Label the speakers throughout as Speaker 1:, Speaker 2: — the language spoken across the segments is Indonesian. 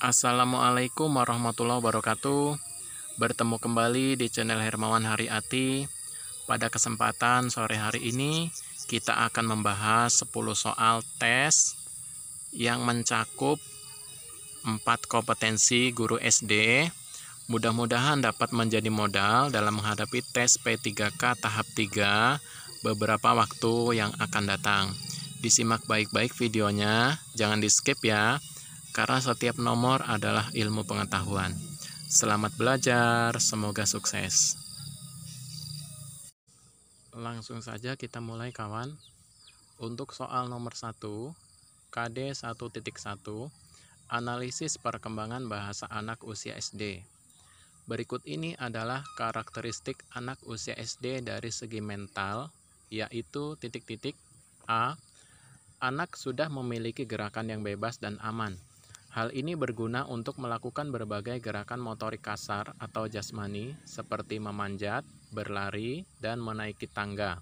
Speaker 1: Assalamualaikum warahmatullahi wabarakatuh. Bertemu kembali di channel Hermawan Haryati. Pada kesempatan sore hari ini kita akan membahas 10 soal tes yang mencakup 4 kompetensi guru SD. Mudah-mudahan dapat menjadi modal dalam menghadapi tes P3K tahap 3 beberapa waktu yang akan datang. Disimak baik-baik videonya, jangan di-skip ya, karena setiap nomor adalah ilmu pengetahuan. Selamat belajar, semoga sukses. Langsung saja kita mulai kawan. Untuk soal nomor 1, KD 1.1, analisis perkembangan bahasa anak usia SD. Berikut ini adalah karakteristik anak usia SD dari segi mental, yaitu A. Anak sudah memiliki gerakan yang bebas dan aman. Hal ini berguna untuk melakukan berbagai gerakan motorik kasar atau jasmani seperti memanjat, berlari, dan menaiki tangga.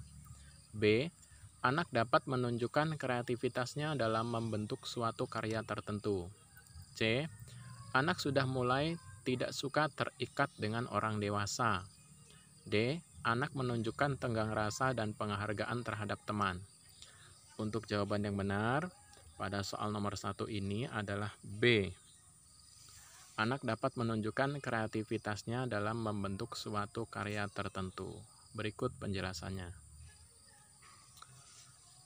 Speaker 1: B. Anak dapat menunjukkan kreativitasnya dalam membentuk suatu karya tertentu. C. Anak sudah mulai tidak suka terikat dengan orang dewasa. D. Anak menunjukkan tenggang rasa dan penghargaan terhadap teman. Untuk jawaban yang benar pada soal nomor 1 ini adalah B. Anak dapat menunjukkan kreativitasnya dalam membentuk suatu karya tertentu. Berikut penjelasannya.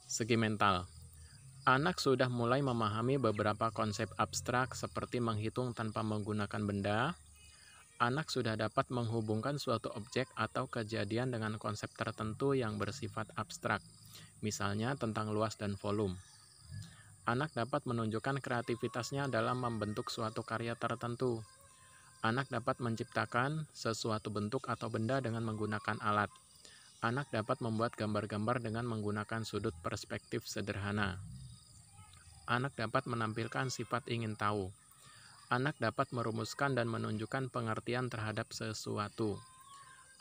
Speaker 1: Segi mental. Anak sudah mulai memahami beberapa konsep abstrak seperti menghitung tanpa menggunakan benda. Anak sudah dapat menghubungkan suatu objek atau kejadian dengan konsep tertentu yang bersifat abstrak, misalnya tentang luas dan volume. Anak dapat menunjukkan kreativitasnya dalam membentuk suatu karya tertentu. Anak dapat menciptakan sesuatu bentuk atau benda dengan menggunakan alat. Anak dapat membuat gambar-gambar dengan menggunakan sudut perspektif sederhana. Anak dapat menampilkan sifat ingin tahu. Anak dapat merumuskan dan menunjukkan pengertian terhadap sesuatu.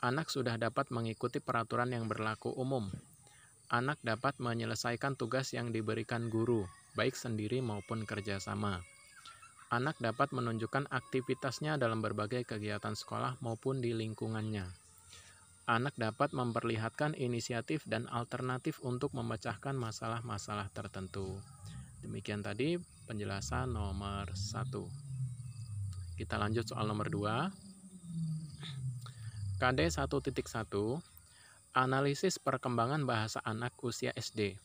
Speaker 1: Anak sudah dapat mengikuti peraturan yang berlaku umum. Anak dapat menyelesaikan tugas yang diberikan guru, baik sendiri maupun kerjasama. Anak dapat menunjukkan aktivitasnya dalam berbagai kegiatan sekolah maupun di lingkungannya. Anak dapat memperlihatkan inisiatif dan alternatif untuk memecahkan masalah-masalah tertentu. Demikian tadi penjelasan nomor 1. Kita lanjut soal nomor 2. KD 1.1, analisis perkembangan bahasa anak usia SD.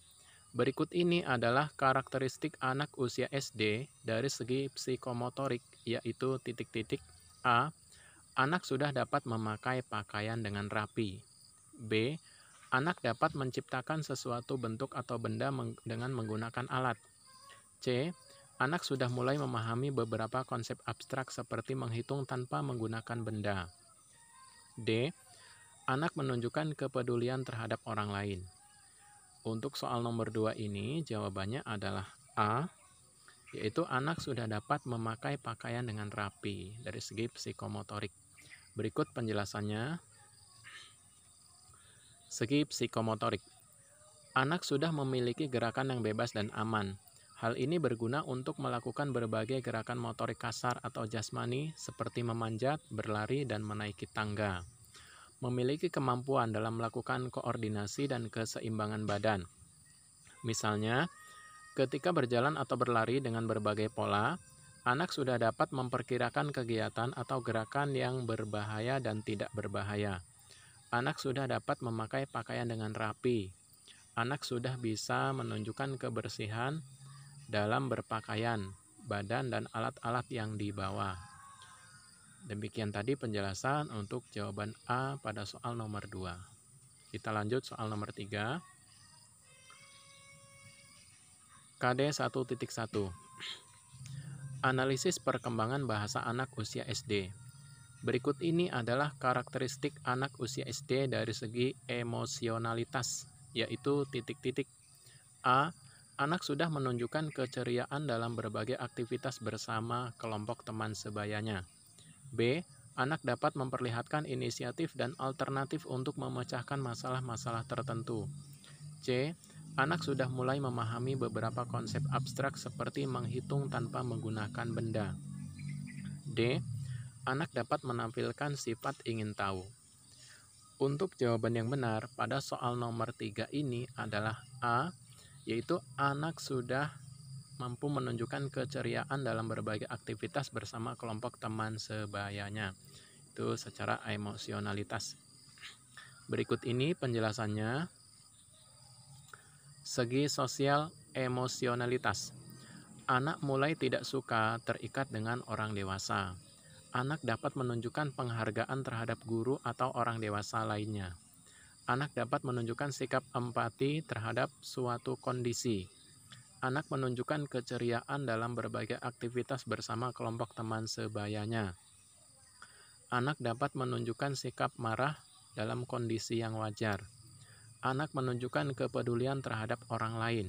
Speaker 1: Berikut ini adalah karakteristik anak usia SD dari segi psikomotorik, yaitu A. Anak sudah dapat memakai pakaian dengan rapi. B. Anak dapat menciptakan sesuatu bentuk atau benda dengan menggunakan alat. C. Anak sudah mulai memahami beberapa konsep abstrak seperti menghitung tanpa menggunakan benda. D. Anak menunjukkan kepedulian terhadap orang lain. Untuk soal nomor 2 ini jawabannya adalah A, yaitu anak sudah dapat memakai pakaian dengan rapi dari segi psikomotorik. Berikut penjelasannya. Segi psikomotorik. Anak sudah memiliki gerakan yang bebas dan aman. Hal ini berguna untuk melakukan berbagai gerakan motorik kasar atau jasmani seperti memanjat, berlari, dan menaiki tangga. Memiliki kemampuan dalam melakukan koordinasi dan keseimbangan badan. Misalnya, ketika berjalan atau berlari dengan berbagai pola, anak sudah dapat memperkirakan kegiatan atau gerakan yang berbahaya dan tidak berbahaya. Anak sudah dapat memakai pakaian dengan rapi. Anak sudah bisa menunjukkan kebersihan dalam berpakaian, badan, dan alat-alat yang dibawa. Demikian tadi penjelasan untuk jawaban A pada soal nomor 2. Kita lanjut soal nomor 3. KD 1.1, analisis perkembangan bahasa anak usia SD. Berikut ini adalah karakteristik anak usia SD dari segi emosionalitas, yaitu A. Anak sudah menunjukkan keceriaan dalam berbagai aktivitas bersama kelompok teman sebayanya. B. Anak dapat memperlihatkan inisiatif dan alternatif untuk memecahkan masalah-masalah tertentu. C. Anak sudah mulai memahami beberapa konsep abstrak seperti menghitung tanpa menggunakan benda. D. Anak dapat menampilkan sifat ingin tahu. Untuk jawaban yang benar pada soal nomor 3 ini adalah A, yaitu anak sudah mampu menunjukkan keceriaan dalam berbagai aktivitas bersama kelompok teman sebayanya. Itu secara emosionalitas. Berikut ini penjelasannya. Segi sosial emosionalitas. Anak mulai tidak suka terikat dengan orang dewasa. Anak dapat menunjukkan penghargaan terhadap guru atau orang dewasa lainnya. Anak dapat menunjukkan sikap empati terhadap suatu kondisi. Anak menunjukkan keceriaan dalam berbagai aktivitas bersama kelompok teman sebayanya. Anak dapat menunjukkan sikap marah dalam kondisi yang wajar. Anak menunjukkan kepedulian terhadap orang lain.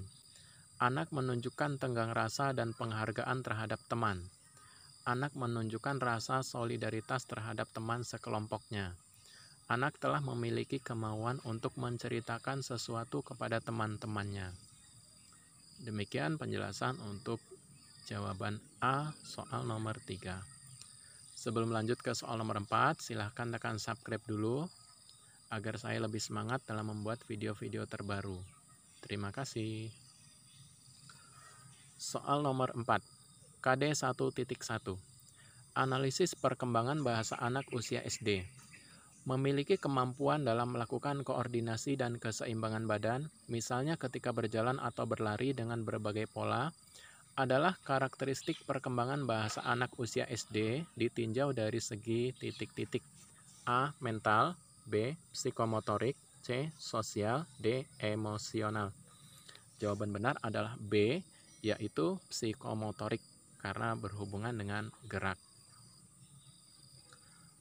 Speaker 1: Anak menunjukkan tenggang rasa dan penghargaan terhadap teman. Anak menunjukkan rasa solidaritas terhadap teman sekelompoknya. Anak telah memiliki kemauan untuk menceritakan sesuatu kepada teman-temannya. Demikian penjelasan untuk jawaban A soal nomor 3. Sebelum lanjut ke soal nomor 4, silahkan tekan subscribe dulu agar saya lebih semangat dalam membuat video-video terbaru. Terima kasih. Soal nomor 4. KD 1.1. Analisis perkembangan bahasa anak usia SD. Memiliki kemampuan dalam melakukan koordinasi dan keseimbangan badan, misalnya ketika berjalan atau berlari dengan berbagai pola, adalah karakteristik perkembangan bahasa anak usia SD ditinjau dari segi titik-titik. A. Mental, B. Psikomotorik, C. Sosial, D. Emosional. Jawaban benar adalah B, yaitu psikomotorik, karena berhubungan dengan gerak.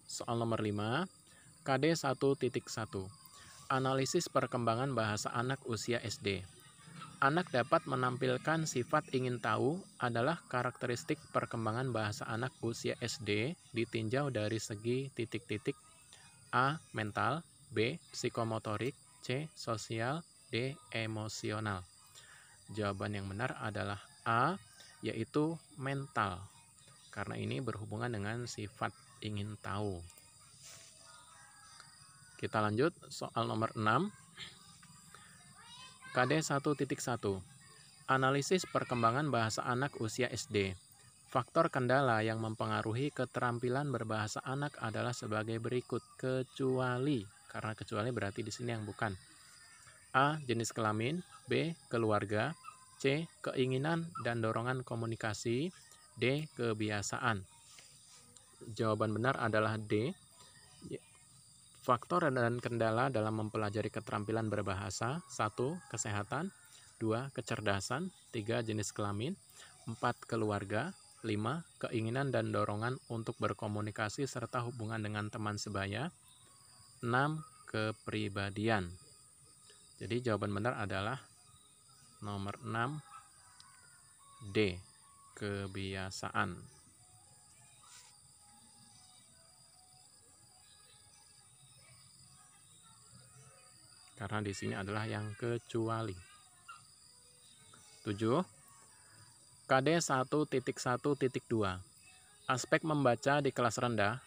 Speaker 1: Soal nomor 5, KD 1.1. Analisis perkembangan bahasa anak usia SD. Anak dapat menampilkan sifat ingin tahu adalah karakteristik perkembangan bahasa anak usia SD ditinjau dari segi titik-titik. A. Mental, B. Psikomotorik, C. Sosial, D. Emosional. Jawaban yang benar adalah A, yaitu mental, karena ini berhubungan dengan sifat ingin tahu. Kita lanjut, soal nomor 6. KD 1.1. Analisis perkembangan bahasa anak usia SD. Faktor kendala yang mempengaruhi keterampilan berbahasa anak adalah sebagai berikut, kecuali, karena kecuali berarti di sini yang bukan. A. Jenis kelamin, B. Keluarga, C. Keinginan dan dorongan komunikasi, D. Kebiasaan. Jawaban benar adalah D. Faktor dan kendala dalam mempelajari keterampilan berbahasa: 1. Kesehatan, 2. Kecerdasan, 3. Jenis kelamin, 4. Keluarga, 5. Keinginan dan dorongan untuk berkomunikasi serta hubungan dengan teman sebaya, 6. Kepribadian. Jadi jawaban benar adalah nomor 6, D. Kebiasaan. Karena di sini adalah yang kecuali. 7. KD 1.1.2. Aspek membaca di kelas rendah.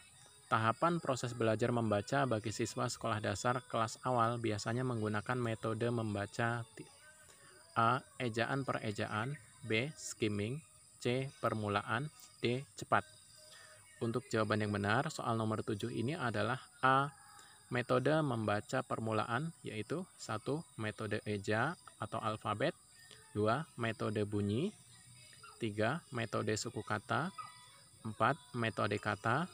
Speaker 1: Tahapan proses belajar membaca bagi siswa sekolah dasar kelas awal biasanya menggunakan metode membaca A. Ejaan per ejaan, B. Skimming, C. Permulaan, D. Cepat. Untuk jawaban yang benar, soal nomor 7 ini adalah A. Metode membaca permulaan, yaitu 1. Metode eja atau alfabet, 2. Metode bunyi, 3. Metode suku kata, 4. Metode kata,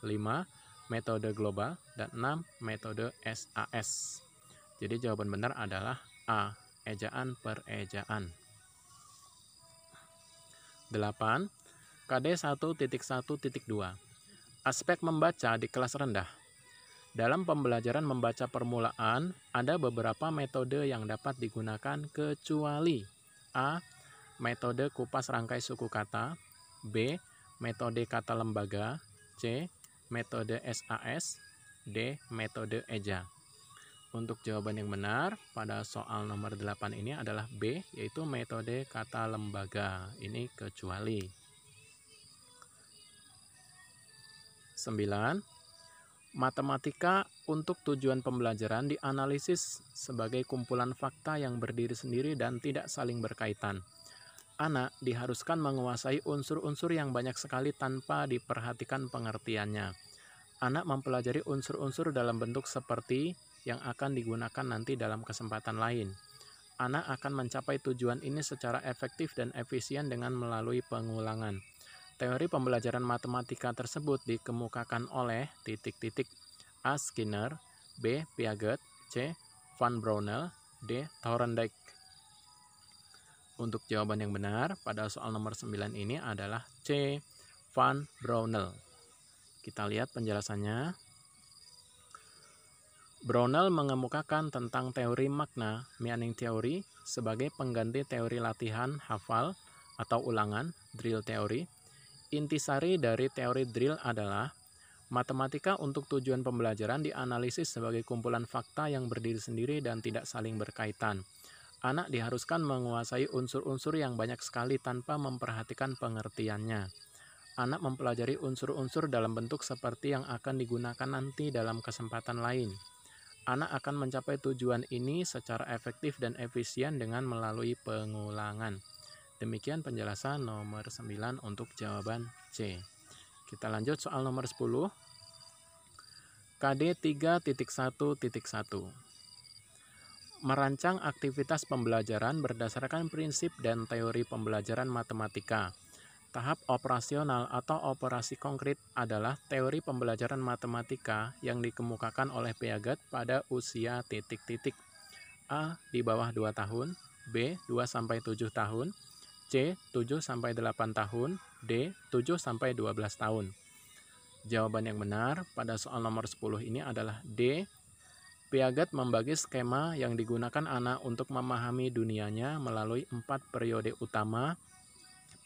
Speaker 1: 5. Metode global, dan 6. Metode SAS. Jadi jawaban benar adalah A. Ejaan per ejaan. 8. KD 1.1.2. Aspek membaca di kelas rendah. Dalam pembelajaran membaca permulaan, ada beberapa metode yang dapat digunakan kecuali A. Metode kupas rangkai suku kata, B. Metode kata lembaga, C. Metode SAS, D. Metode eja. Untuk jawaban yang benar pada soal nomor 8 ini adalah B, yaitu metode kata lembaga. Ini kecuali. 9. Matematika untuk tujuan pembelajaran dianalisis sebagai kumpulan fakta yang berdiri sendiri dan tidak saling berkaitan. Anak diharuskan menguasai unsur-unsur yang banyak sekali tanpa diperhatikan pengertiannya. Anak mempelajari unsur-unsur dalam bentuk seperti yang akan digunakan nanti dalam kesempatan lain. Anak akan mencapai tujuan ini secara efektif dan efisien dengan melalui pengulangan. Teori pembelajaran matematika tersebut dikemukakan oleh A. Skinner, B. Piaget, C. Van Braunel, D. Thorndike. Untuk jawaban yang benar pada soal nomor 9 ini adalah C. Van Braunel. Kita lihat penjelasannya. Braunel mengemukakan tentang teori makna, meaning theory, sebagai pengganti teori latihan hafal atau ulangan, drill theory. Intisari dari teori drill adalah matematika untuk tujuan pembelajaran dianalisis sebagai kumpulan fakta yang berdiri sendiri dan tidak saling berkaitan. Anak diharuskan menguasai unsur-unsur yang banyak sekali tanpa memperhatikan pengertiannya. Anak mempelajari unsur-unsur dalam bentuk seperti yang akan digunakan nanti dalam kesempatan lain. Anak akan mencapai tujuan ini secara efektif dan efisien dengan melalui pengulangan. Demikian penjelasan nomor 9 untuk jawaban C. Kita lanjut soal nomor 10. KD 3.1.1. Merancang aktivitas pembelajaran berdasarkan prinsip dan teori pembelajaran matematika. Tahap operasional atau operasi konkret adalah teori pembelajaran matematika yang dikemukakan oleh Piaget pada usia titik-titik. A. Di bawah 2 tahun, B. 2-7 tahun, C. 7-8 tahun, D. 7-12 tahun. Jawaban yang benar pada soal nomor 10 ini adalah D. Piaget membagi skema yang digunakan anak untuk memahami dunianya melalui 4 periode utama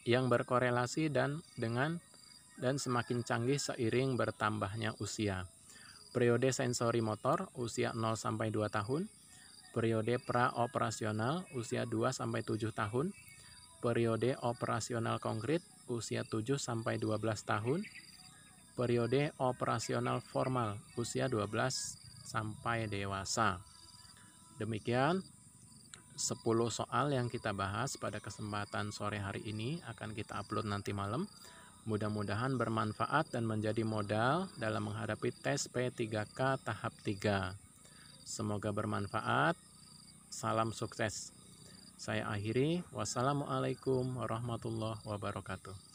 Speaker 1: yang berkorelasi dan semakin canggih seiring bertambahnya usia. Periode sensori motor usia 0-2 tahun, periode pra-operasional usia 2-7 tahun, periode operasional konkret usia 7-12 tahun, periode operasional formal usia 12 sampai dewasa. Demikian 10 soal yang kita bahas pada kesempatan sore hari ini akan kita upload nanti malam. Mudah-mudahan bermanfaat dan menjadi modal dalam menghadapi tes P3K tahap 3. Semoga bermanfaat. Salam sukses. Saya akhiri. Wassalamualaikum warahmatullahi wabarakatuh.